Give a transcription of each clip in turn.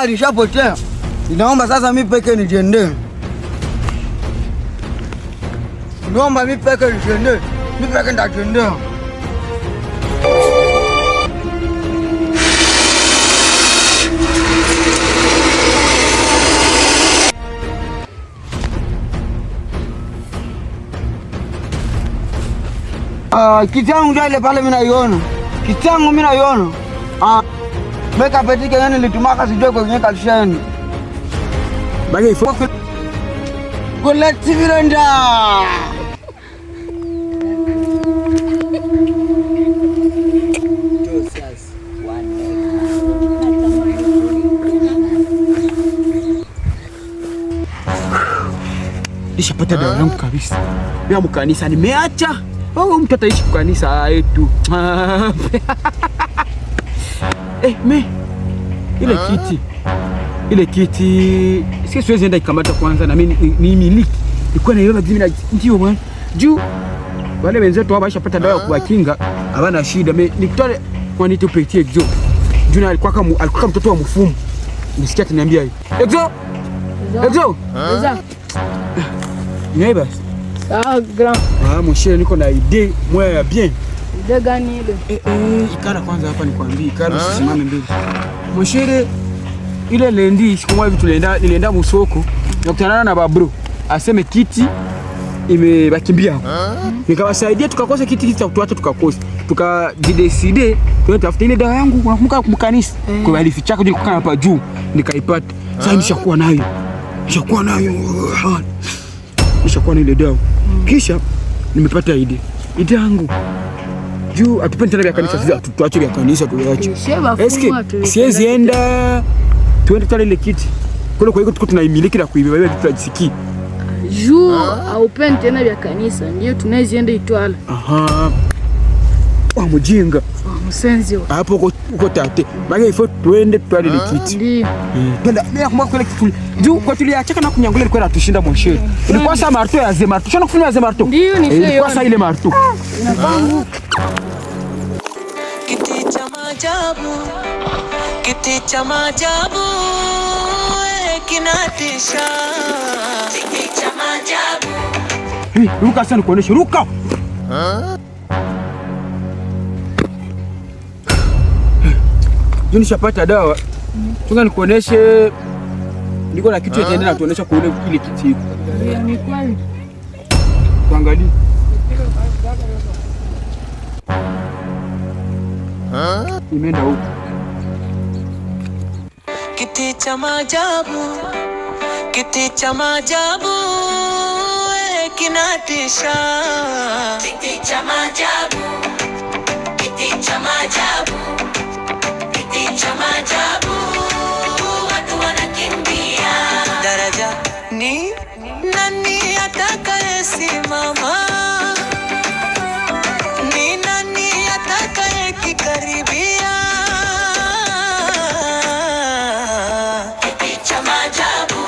Alishapotea. Ninaomba sasa mimi peke nijiende. Naomba mimi peke nijiende. Mimi peke ndajiende. Kitangu ndale pale mimi naiona. Kitangu mimi naiona. Meka petike yani litumaka sijui kwenye kalishani. Bagi ifo. Koleti viranda. Nishapata dawa yangu kabisa. Mimi mkanisa nimeacha. Oh, mtu ataishi kwa kanisa yetu. Ile kiti siwezi enda ikamata kwanza na mimi ni miliki. Nilikuwa naiona mimi ndio bwana. Juu wale wenzetu hapa washapata dawa kwa kinga, hawana shida. Mimi nikutane kwa nitupetie Exo. Juu alikuwa mtoto wa mfumu. Nisikia akiniambia hivi. Exo. Neighbors. Grand. Mon cher, niko na idea moja ya bien. Idea gani ile? Ikara kwanza hapa nikwambie, ikara usisimame mbele. Mon cher, ile lendi siku moja nilienda msoko, nakutana na babro. Aseme kiti imebakimbia hapo. Nikawasaidia tukakosa kiti cha kutuacha tukakosa. Tukajidecide tunatafuta ile dawa yangu kumka kumkanisa. Kwa alificha kwa kukaa hapa juu nikaipata. Sasa nishakuwa nayo. Nishakuwa na ile dawa. Kisha nimepata idea yangu. Juu atupendi tena vya kanisa, sisi tuache vya kanisa tuache. Eske siwezi enda tuende tale ile kiti. Kwa hiyo tuko tunaimiliki na kuibeba hiyo tutajisikia. Juu haupendi tena vya kanisa, ndio tunazienda Itwala. Mjinga. Msenzi hapo uko tate. Bagi ifo tuende twali ile kiti. Ndio. Twenda mimi kumwa kule kitu. Juu kwa tuliachaka na kunyangulia ilikuwa inatushinda monshe. Ilikuwa saa marto ya zemarto. Shona kufunya zemarto. Ndio ni hiyo. Ilikuwa saa ile marto. Inapangu. Kiti cha maajabu. Kiti cha maajabu. Kinatisha. Kiti cha maajabu. Ruka sana kuonesha ruka. Juni shapata dawa. Tunga nikuoneshe. Niko na kitu yataenda na tuonesha kwa ile kiti hiko. Ni kweli. Tuangalie. Imeenda huko. Kiti cha maajabu. Kiti cha maajabu. Kinatisha. Kiti cha maajabu. Kiti cha maajabu. Kiti cha maajabu. Watu wanakimbia. Daraja ni nani atakayesimama? Ni nani atakayekikaribia? Kiti cha maajabu.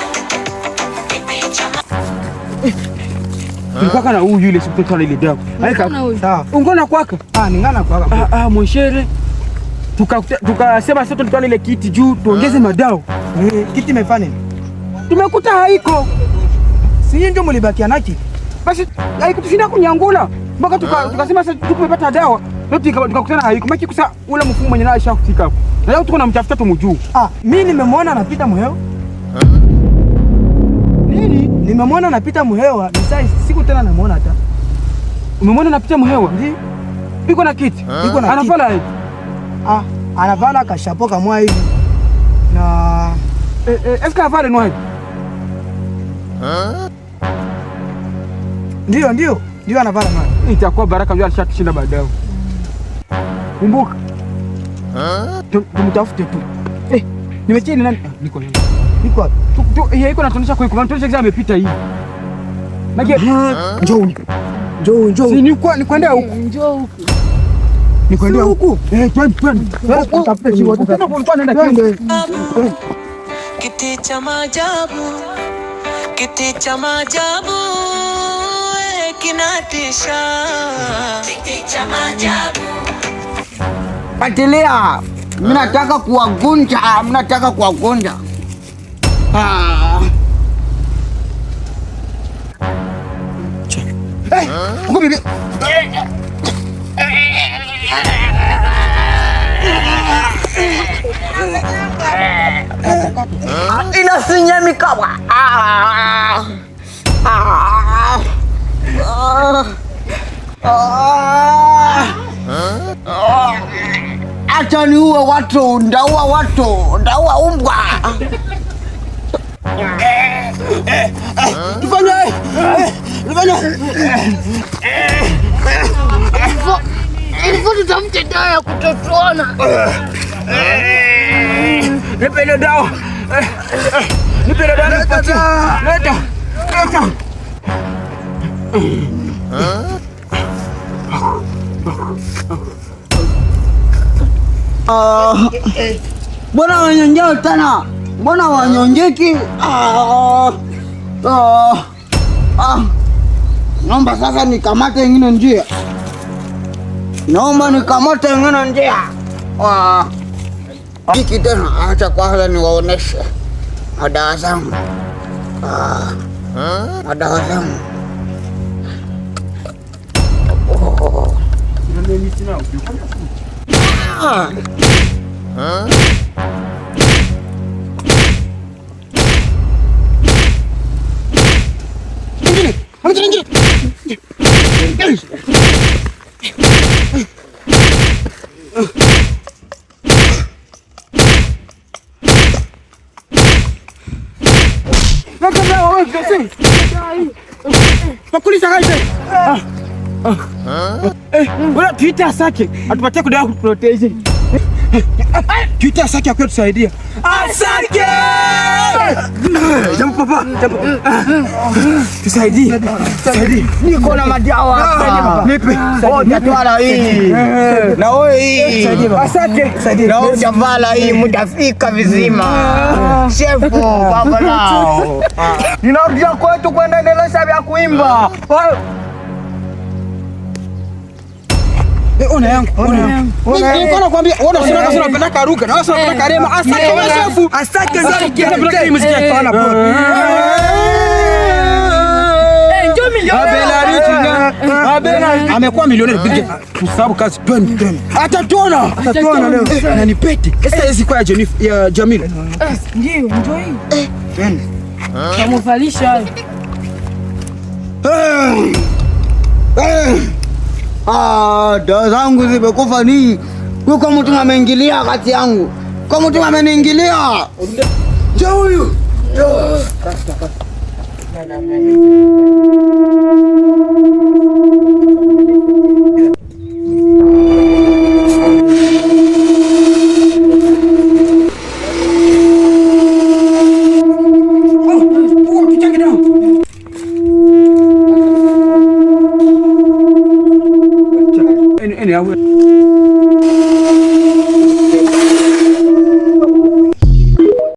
Kiti cha Nilikuwa kana huyu yule siku ile dawa. Sawa. Ungona kwaka? Ningana kwaka. Monshere. Tukasema sasa tutwale ile kiti juu tuongeze madao. Kiti imefanya nini? Tumekuta haiko. Si ndio mlibakia naki? Basi haikutushinda kunyangula. Mpaka tukasema sasa tumepata dawa. Leo tukakutana haiko. Maki kusa ule mfumo mwenye naye ashafika hapo. Na leo tuko namtafuta tumjuu. Mimi nimemwona anapita muhewa. Nini? Nimemwona anapita muhewa, nisai siku tena namuona hata. Umemwona anapita muhewa? Ndio. Iko na kiti. Iko na anafala hivi. Anavala kashapo kama hivi. Na eska afale no hivi. Ndio anavala mali. Itakuwa baraka ndio alishatushinda baadaye. Kumbuka. Tumtafute tu. Nimechini nani? Niko nani? Niko wapi? Yeye iko natuonyesha kwa tuonyesha exam amepita hivi. Maji njoo. Si ni kwenda huko. Njoo huko. Ni kwenda huko. Twende. Tutafute jibu. Tena kulikuwa naenda twende. kiti cha maajabu. Kiti cha maajabu. Kinatisha. Kiti cha maajabu. Patelea. Mimi nataka kuwagunja, inasinya mikawa. Acha niue watu, ndaua umbwa. Tufanye Ilifo tutamte dawa ya kutotoana. Nipe ile dawa. Nipe ile dawa nipatie. Leta. Mbona wanyonjeo tena? Mbona wanyonjeki? Naomba sasa nikamate ingine njia. Hiki tena, acha kwanza niwaoneshe madawa zangu. Bora tuite Asake atupatie kudawa kuprotege. Tuite Asake akwe tusaidia. Asake! Jambo papa, tusaidie. Niko na madawa. Nipe. Moja twala hii. Na wewe hii. Asake, saidie. Na wewe utavala hii mtafika vizima. Shefu baba nao. Ninarudia kwetu kwenda endelea vya kuimba. Ona yangu. Niko nakwambia, unasema unapenda karuka, na wewe unapenda karema. Asake wewe shefu. Asake ndio anapenda hii muziki ya kana bora. Ndio milioni. Amekuwa milioneri bige. Tusabu kazi 20. Atatuona leo. Na nipete. Sasa hizi kwa ya Jamila. Ndio, njoo hii. Kamuvalisha. Dawa zangu zimekufa ni. Huko mtu ameingilia kati yangu. Kwa mtu ameniingilia. Njoo huyu. Anyway.